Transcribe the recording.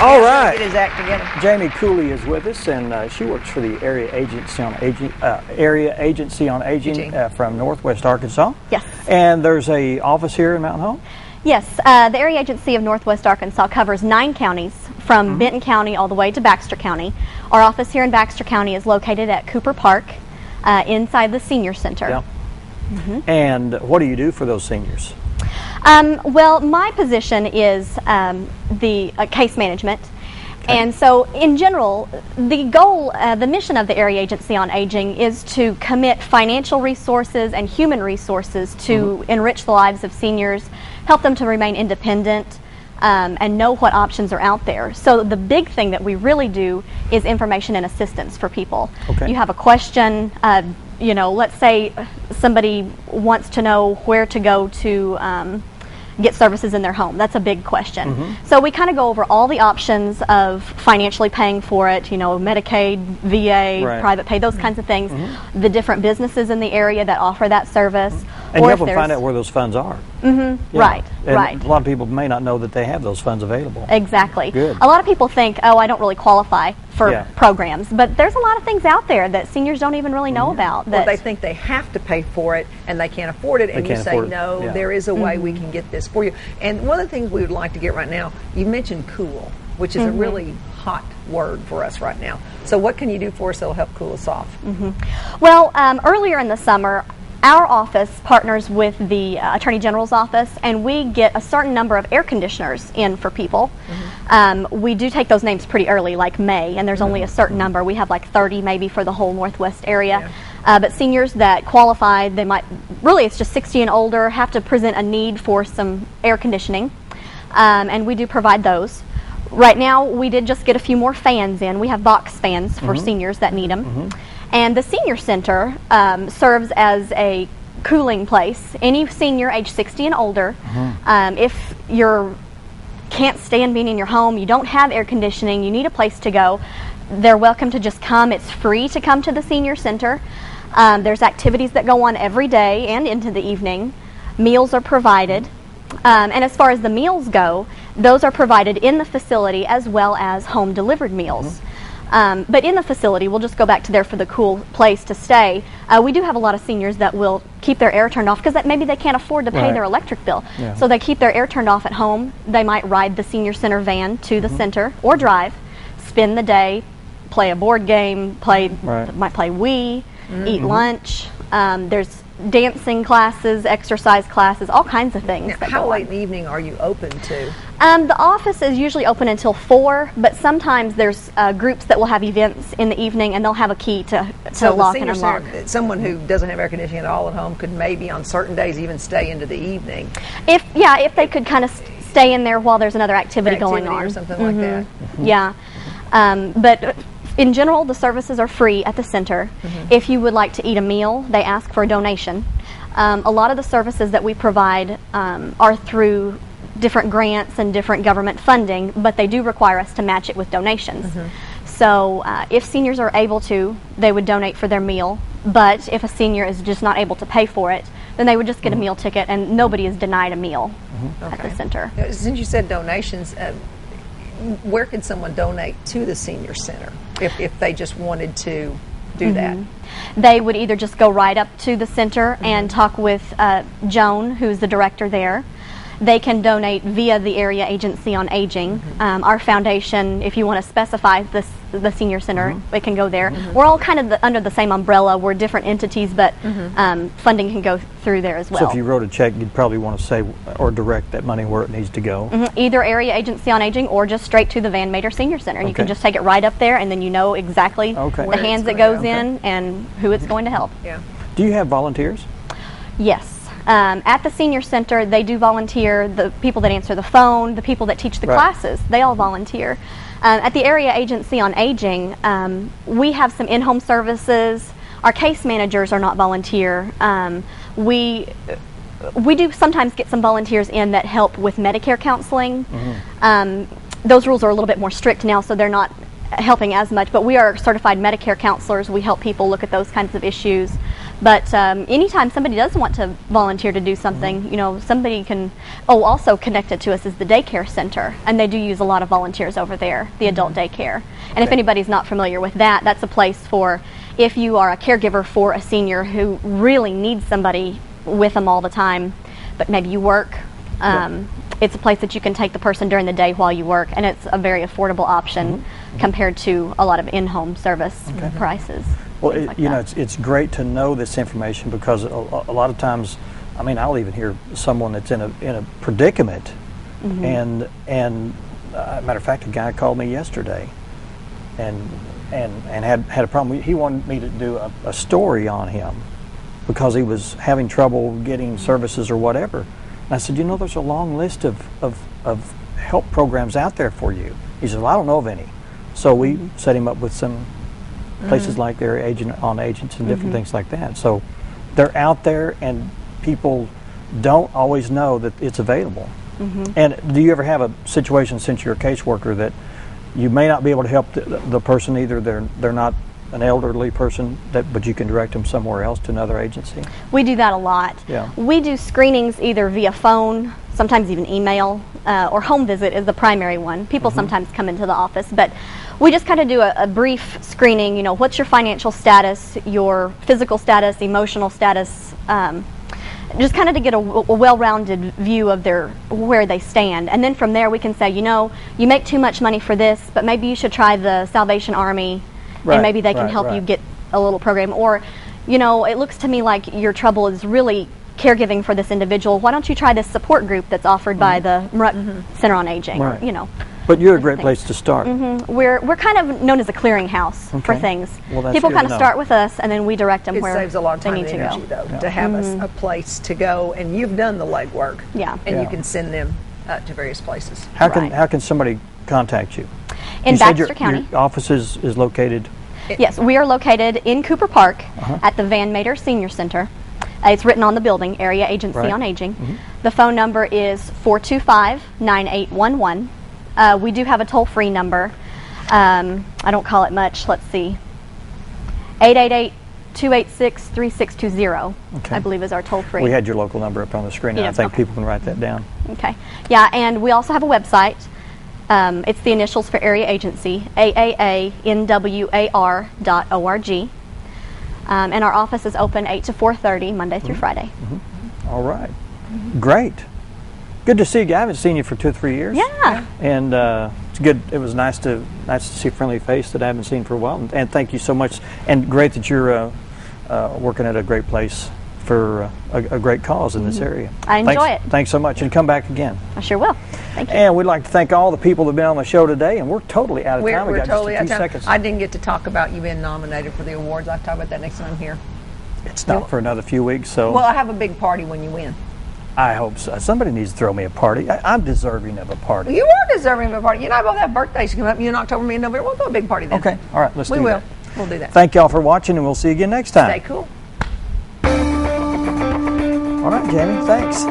All now right. to get his act together. Jamie Cooley is with us, and she works for the Area Agency on Aging, from Northwest Arkansas. Yes. And there's a office here in Mountain Home? Yes, the Area Agency of Northwest Arkansas covers 9 counties from Benton County all the way to Baxter County. Our office here in Baxter County is located at Cooper Park inside the Senior Center. Yeah. And what do you do for those seniors? Well, my position is the case management. Okay. And so, in general, the goal, the mission of the Area Agency on Aging is to commit financial resources and human resources to enrich the lives of seniors, help them to remain independent, and know what options are out there. So the big thing that we really do is information and assistance for people. Okay. You have a question, you know, let's say somebody wants to know where to go to get services in their home. That's a big question. So we kind of go over all the options of financially paying for it, you know, Medicaid, VA, private pay, those kinds of things, the different businesses in the area that offer that service. And you help them find out where those funds are. Right, and right. A lot of people may not know that they have those funds available. Exactly. Good. A lot of people think, oh, I don't really qualify for programs, but there's a lot of things out there that seniors don't even really know about. Well, they think they have to pay for it and they can't afford it, and you say, no, there is a way we can get this for you. And one of the things we would like to get right now, you mentioned cool, which is a really hot word for us right now. So what can you do for us that will help cool us off? Well, earlier in the summer, our office partners with the Attorney General's office, and we get a certain number of air conditioners in for people. We do take those names pretty early, like May, and there's only a certain number. We have like 30 maybe for the whole Northwest area. But seniors that qualify, they might, really it's just 60 and older, have to present a need for some air conditioning, and we do provide those. Right now, we did just get a few more fans in. We have box fans for seniors that need them. And the Senior Center serves as a cooling place. Any senior age 60 and older, if you can't stand being in your home, you don't have air conditioning, you need a place to go, they're welcome to just come. It's free to come to the Senior Center. There's activities that go on every day and into the evening. Meals are provided. And as far as the meals go, those are provided in the facility as well as home delivered meals. But in the facility, we'll just go back to there for the cool place to stay. We do have a lot of seniors that will keep their air turned off because maybe they can't afford to pay their electric bill. So they keep their air turned off at home. They might ride the Senior Center van to the center or drive, spend the day, play a board game, might play Wii, eat lunch. There's dancing classes, exercise classes, all kinds of things. Now, how late in the evening are you open to? The office is usually open until 4, but sometimes there's groups that will have events in the evening, and they'll have a key to lock and unlock. Someone who doesn't have air conditioning at all at home could maybe on certain days even stay into the evening. If they could kind of stay in there while there's another activity going on. Or something like that. Yeah. But in general, the services are free at the center. If you would like to eat a meal, they ask for a donation. A lot of the services that we provide are through different grants and different government funding, but they do require us to match it with donations. So if seniors are able to, they would donate for their meal, but if a senior is just not able to pay for it, then they would just get a meal ticket, and nobody is denied a meal at the center. Since you said donations, where can someone donate to the Senior Center if they just wanted to do that? They would either just go right up to the center and talk with Joan, who's the director there. They can donate via the Area Agency on Aging. Our foundation, if you want to specify the Senior Center, it can go there. We're all kind of under the same umbrella. We're different entities, but funding can go through there as well. So if you wrote a check, you'd probably want to say or direct that money where it needs to go. Either Area Agency on Aging or just straight to the Van Mater Senior Center. You can just take it right up there, and then you know exactly the hands it goes in and who it's going to help. Do you have volunteers? Yes. At the Senior Center, they do volunteer. The people that answer the phone, the people that teach the classes, they all volunteer. At the Area Agency on Aging, we have some in-home services. Our case managers are not volunteer. We do sometimes get some volunteers in that help with Medicare counseling. Those rules are a little bit more strict now, so they're not helping as much, but we are certified Medicare counselors. We help people look at those kinds of issues. But anytime somebody does want to volunteer to do something, you know, somebody can. Oh, also connected to us is the daycare center, and they do use a lot of volunteers over there, the adult daycare. And if anybody's not familiar with that, that's a place for if you are a caregiver for a senior who really needs somebody with them all the time, but maybe you work. It's a place that you can take the person during the day while you work, and it's a very affordable option compared to a lot of in-home service prices. Well, you know, it's great to know this information because a lot of times, I mean, I'll even hear someone that's in a predicament, and matter of fact, a guy called me yesterday, and had a problem. He wanted me to do a story on him because he was having trouble getting services or whatever. And I said, you know, there's a long list of help programs out there for you. He said, well, I don't know of any. So we set him up with some places like their agents and different things like that. So they're out there, and people don't always know that it's available. And do you ever have a situation, since you're a caseworker, that you may not be able to help the person either? They're not an elderly person, but you can direct them somewhere else to another agency? We do that a lot. Yeah. We do screenings either via phone, sometimes even email, or home visit is the primary one. People sometimes come into the office, but we just kind of do a brief screening. You know, what's your financial status, your physical status, emotional status, just kind of to get a well-rounded view of where they stand. And then from there we can say, you know, you make too much money for this, but maybe you should try the Salvation Army, and maybe they can help you get a little program. Or, you know, it looks to me like your trouble is really caregiving for this individual. Why don't you try this support group that's offered by the Center on Aging? Right. You know. But you're a great place to start. We're kind of known as a clearinghouse for things. Well, that's people good kind to of know. start with us, and then we direct them where saves a lot of time they need and to energy, go. though, to have a place to go, and you've done the legwork. Yeah. And you can send them to various places. How can somebody contact you? In you said Baxter County. Your office is located? Yes, we are located in Cooper Park at the Van Mater Senior Center. It's written on the building, Area Agency on Aging. The phone number is 425-9811. We do have a toll-free number. I don't call it much. Let's see. 888-286-3620, I believe is our toll-free. We had your local number up on the screen, and I think people can write that down. Okay. Yeah, and we also have a website. It's the initials for Area Agency, AAANWAR.org. And our office is open 8 to 4:30, Monday through Friday. All right. Great. Good to see you. I haven't seen you for 2 or 3 years. Yeah. And it's good. It was nice to see a friendly face that I haven't seen for a while. And thank you so much. And great that you're working at a great place for a great cause in this area. I enjoy it. Thanks so much, and come back again. I sure will. Thank you. And we'd like to thank all the people that have been on the show today. And we're totally out of time. We're We got totally just a out few of time. seconds. I didn't get to talk about you being nominated for the awards. I'll talk about that next time I'm here. It's not for another few weeks, so. Well, I have a big party when you win. I hope so. Somebody needs to throw me a party. I'm deserving of a party. You are deserving of a party. You know, I both have birthdays coming up. You in October, me in November. We'll throw a big party then. Okay. All right. Let's do that. We will. We'll do that. Thank y'all for watching, and we'll see you again next time. Stay cool. All right, Jamie. Thanks.